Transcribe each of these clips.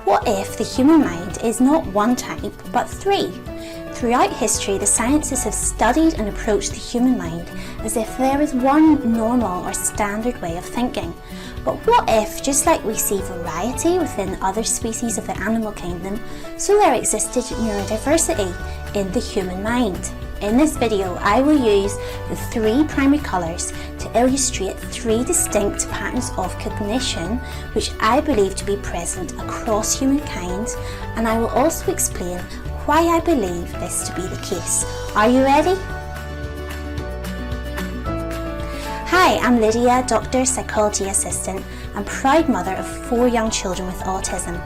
What if the human mind is not one type, but three? Throughout history, the sciences have studied and approached the human mind as if there is one normal or standard way of thinking. But what if, just like we see variety within other species of the animal kingdom, so there existed neurodiversity in the human mind? In this video, I will use the three primary colours to illustrate three distinct patterns of cognition which I believe to be present across humankind, and I will also explain why I believe this to be the case. Are you ready? Hi, I'm Lydia, Doctor, Psychology Assistant and proud mother of 4 young children with autism.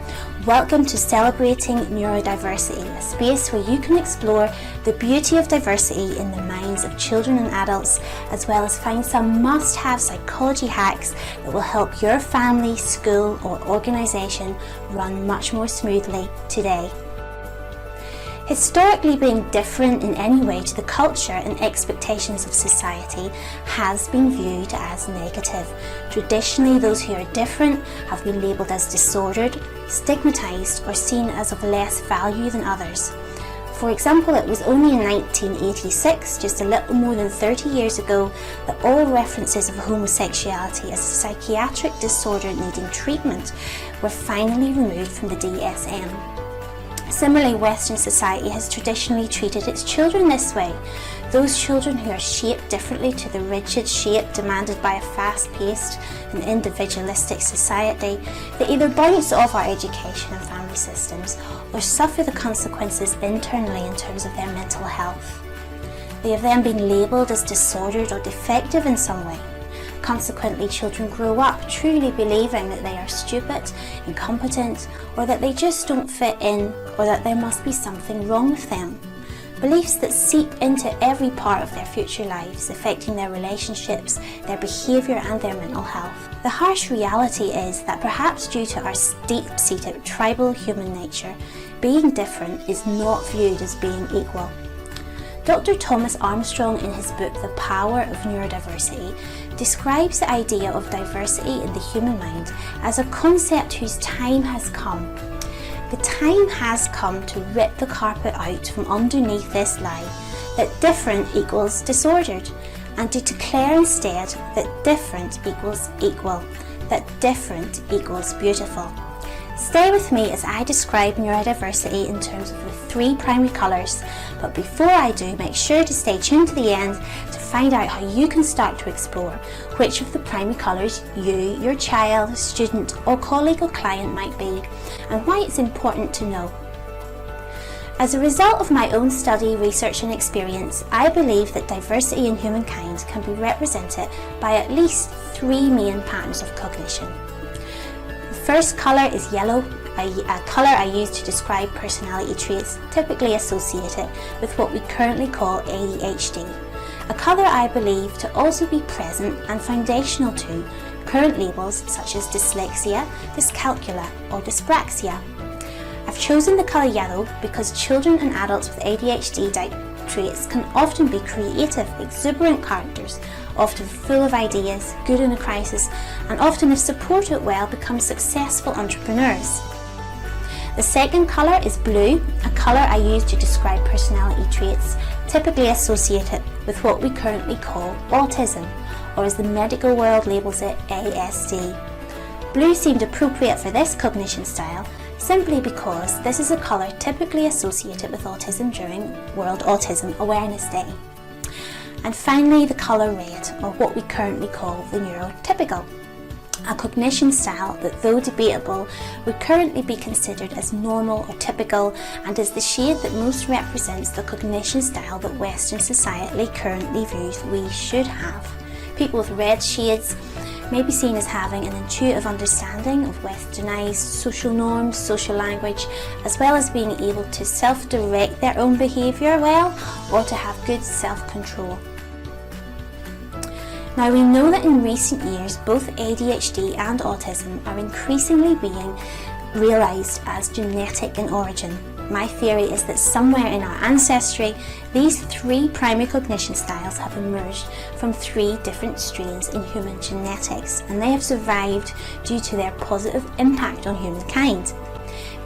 Welcome to Celebrating Neurodiversity, a space where you can explore the beauty of diversity in the minds of children and adults, as well as find some must-have psychology hacks that will help your family, school or organisation run much more smoothly today. Historically, being different in any way to the culture and expectations of society has been viewed as negative. Traditionally, those who are different have been labelled as disordered, stigmatised or seen as of less value than others. For example, it was only in 1986, just a little more than 30 years ago, that all references of homosexuality as a psychiatric disorder needing treatment were finally removed from the DSM. Similarly, Western society has traditionally treated its children this way. Those children who are shaped differently to the rigid shape demanded by a fast-paced and individualistic society, they either bounce off our education and family systems or suffer the consequences internally in terms of their mental health. They have then been labelled as disordered or defective in some way. Consequently, children grow up truly believing that they are stupid, incompetent, or that they just don't fit in, or that there must be something wrong with them. Beliefs that seep into every part of their future lives, affecting their relationships, their behaviour and their mental health. The harsh reality is that perhaps due to our deep-seated tribal human nature, being different is not viewed as being equal. Dr. Thomas Armstrong, in his book The Power of Neurodiversity, describes the idea of diversity in the human mind as a concept whose time has come. The time has come to rip the carpet out from underneath this lie that different equals disordered, and to declare instead that different equals equal, that different equals beautiful. Stay with me as I describe neurodiversity in terms of the 3 primary colours, but before I do, make sure to stay tuned to the end to find out how you can start to explore which of the primary colours you, your child, student or colleague or client might be, and why it's important to know. As a result of my own study, research and experience, I believe that diversity in humankind can be represented by at least 3 main patterns of cognition. The first colour is yellow, a colour I use to describe personality traits typically associated with what we currently call ADHD, a colour I believe to also be present and foundational to current labels such as dyslexia, dyscalculia or dyspraxia. I've chosen the colour yellow because children and adults with ADHD traits can often be creative, exuberant characters, often full of ideas, good in a crisis, and often, if supported well, become successful entrepreneurs. The second colour is blue, a colour I use to describe personality traits typically associated with what we currently call autism, or as the medical world labels it, ASD. Blue seemed appropriate for this cognition style simply because this is a colour typically associated with autism during World Autism Awareness Day. And finally, the colour red, or what we currently call the Neurotypical, a cognition style that, though debatable, would currently be considered as normal or typical, and is the shade that most represents the cognition style that Western society currently views we should have. People with red shades may be seen as having an intuitive understanding of westernised social norms, social language, as well as being able to self-direct their own behaviour well, or to have good self-control. Now, we know that in recent years both ADHD and autism are increasingly being realised as genetic in origin. My theory is that somewhere in our ancestry, these 3 primary cognition styles have emerged from 3 different strains in human genetics, and they have survived due to their positive impact on humankind.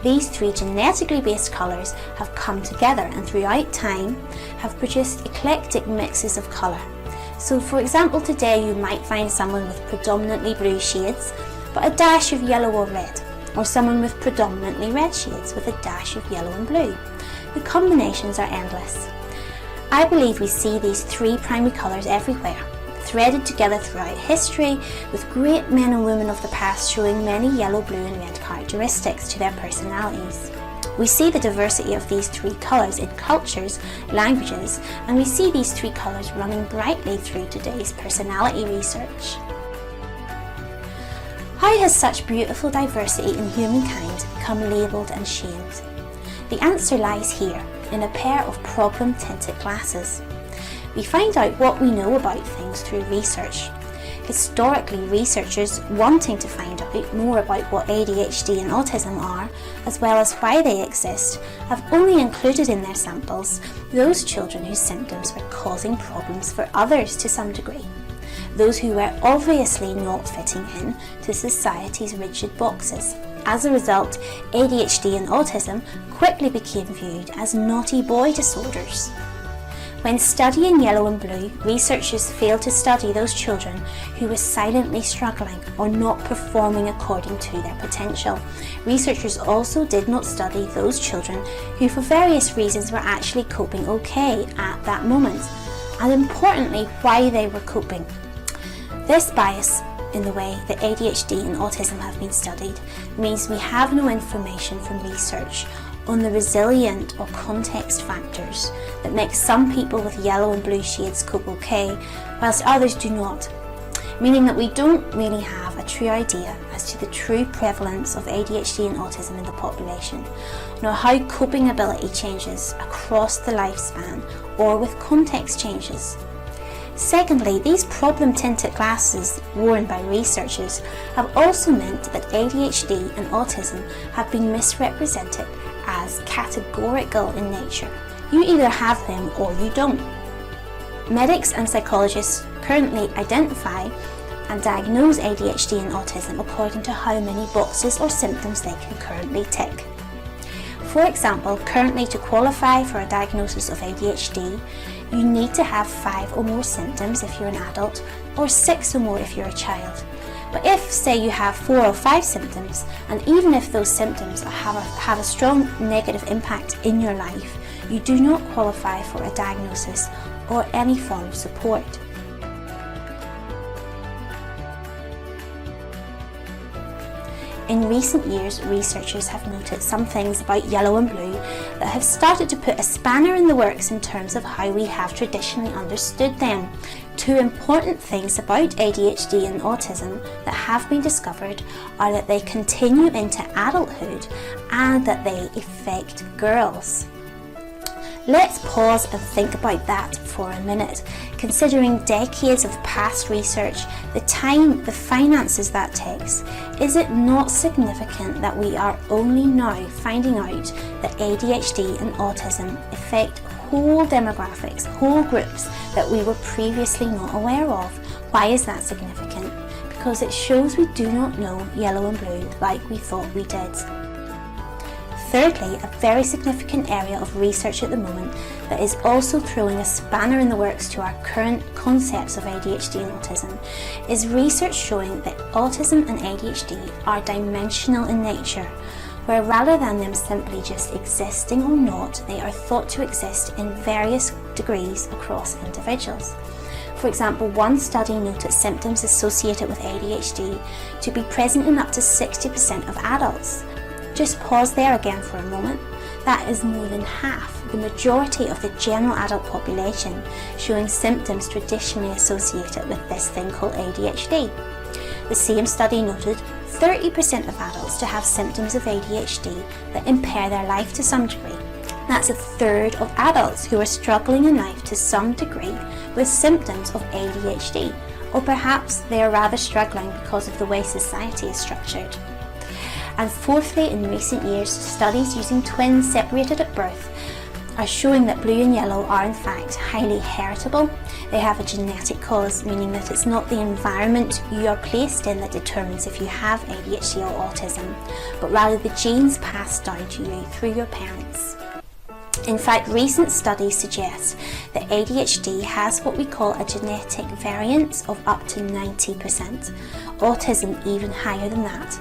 These three genetically based colours have come together and throughout time have produced eclectic mixes of colour. So for example, today you might find someone with predominantly blue shades but a dash of yellow or red, or someone with predominantly red shades with a dash of yellow and blue. The combinations are endless. I believe we see these three primary colours everywhere, threaded together throughout history, with great men and women of the past showing many yellow, blue and red characteristics to their personalities. We see the diversity of these three colours in cultures, languages, and we see these three colours running brightly through today's personality research. How has such beautiful diversity in humankind become labelled and shamed? The answer lies here, in a pair of problem-tinted glasses. We find out what we know about things through research. Historically, researchers wanting to find out more about what ADHD and autism are, as well as why they exist, have only included in their samples those children whose symptoms were causing problems for others to some degree. Those who were obviously not fitting in to society's rigid boxes. As a result, ADHD and autism quickly became viewed as naughty boy disorders. When studying yellow and blue, researchers failed to study those children who were silently struggling or not performing according to their potential. Researchers also did not study those children who for various reasons were actually coping okay at that moment, and importantly, why they were coping. This bias in the way that ADHD and autism have been studied means we have no information from research on the resilient or context factors that make some people with yellow and blue shades cope okay, whilst others do not, meaning that we don't really have a true idea as to the true prevalence of ADHD and autism in the population, nor how coping ability changes across the lifespan or with context changes. Secondly, these problem-tinted glasses worn by researchers have also meant that ADHD and autism have been misrepresented as categorical in nature. You either have them or you don't. Medics and psychologists currently identify and diagnose ADHD and autism according to how many boxes or symptoms they can currently tick. For example, currently to qualify for a diagnosis of ADHD, you need to have 5 or more symptoms if you're an adult, or 6 or more if you're a child. But if, say, you have 4 or 5 symptoms, and even if those symptoms have a strong negative impact in your life, you do not qualify for a diagnosis or any form of support. In recent years, researchers have noted some things about yellow and blue that have started to put a spanner in the works in terms of how we have traditionally understood them. 2 important things about ADHD and autism that have been discovered are that they continue into adulthood and that they affect girls. Let's pause and think about that for a minute. Considering decades of past research, the time, the finances that takes, is it not significant that we are only now finding out that ADHD and autism affect whole demographics, whole groups that we were previously not aware of? Why is that significant? Because it shows we do not know yellow and blue like we thought we did. Thirdly, a very significant area of research at the moment that is also throwing a spanner in the works to our current concepts of ADHD and autism is research showing that autism and ADHD are dimensional in nature, where rather than them simply just existing or not, they are thought to exist in various degrees across individuals. For example, one study noted symptoms associated with ADHD to be present in up to 60% of adults. Just pause there again for a moment. That is more than half, the majority of the general adult population, showing symptoms traditionally associated with this thing called ADHD. The same study noted 30% of adults to have symptoms of ADHD that impair their life to some degree. That's a third of adults who are struggling in life to some degree with symptoms of ADHD, or perhaps they are rather struggling because of the way society is structured. And fourthly, in recent years, studies using twins separated at birth are showing that blue and yellow are in fact highly heritable. They have a genetic cause, meaning that it's not the environment you are placed in that determines if you have ADHD or autism, but rather the genes passed down to you through your parents. In fact, recent studies suggest that ADHD has what we call a genetic variance of up to 90%, autism even higher than that.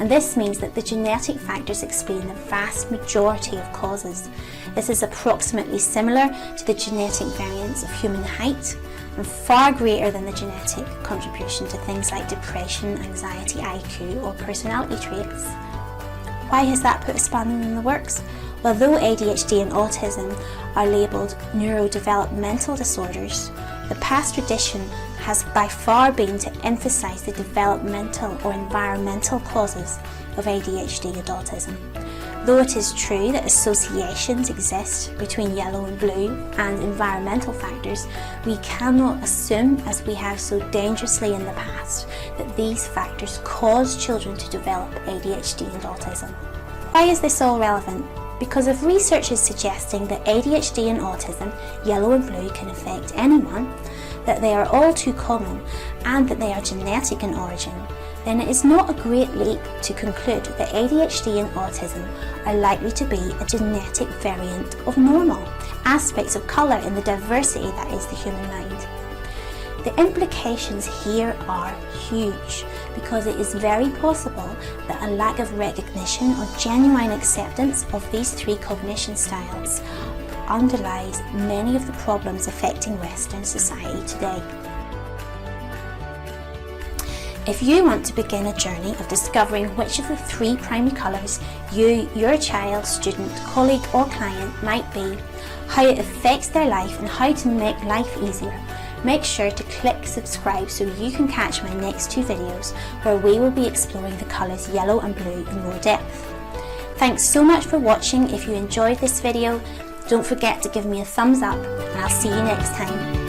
And this means that the genetic factors explain the vast majority of causes. This is approximately similar to the genetic variance of human height and far greater than the genetic contribution to things like depression, anxiety, IQ or personality traits. Why has that put a spanner in the works? Well, though ADHD and autism are labelled neurodevelopmental disorders, the past tradition has by far been to emphasise the developmental or environmental causes of ADHD and autism. Though it is true that associations exist between yellow and blue and environmental factors, we cannot assume, as we have so dangerously in the past, that these factors cause children to develop ADHD and autism. Why is this all relevant? Because if research is suggesting that ADHD and autism, yellow and blue, can affect anyone, that they are all too common, and that they are genetic in origin, then it is not a great leap to conclude that ADHD and autism are likely to be a genetic variant of normal, aspects of colour in the diversity that is the human mind. The implications here are huge, because it is very possible that a lack of recognition or genuine acceptance of these three cognition styles underlies many of the problems affecting Western society today. If you want to begin a journey of discovering which of the three primary colours you, your child, student, colleague or client might be, how it affects their life and how to make life easier, make sure to click subscribe so you can catch my next two videos where we will be exploring the colours yellow and blue in more depth. Thanks so much for watching. If you enjoyed this video, don't forget to give me a thumbs up and I'll see you next time.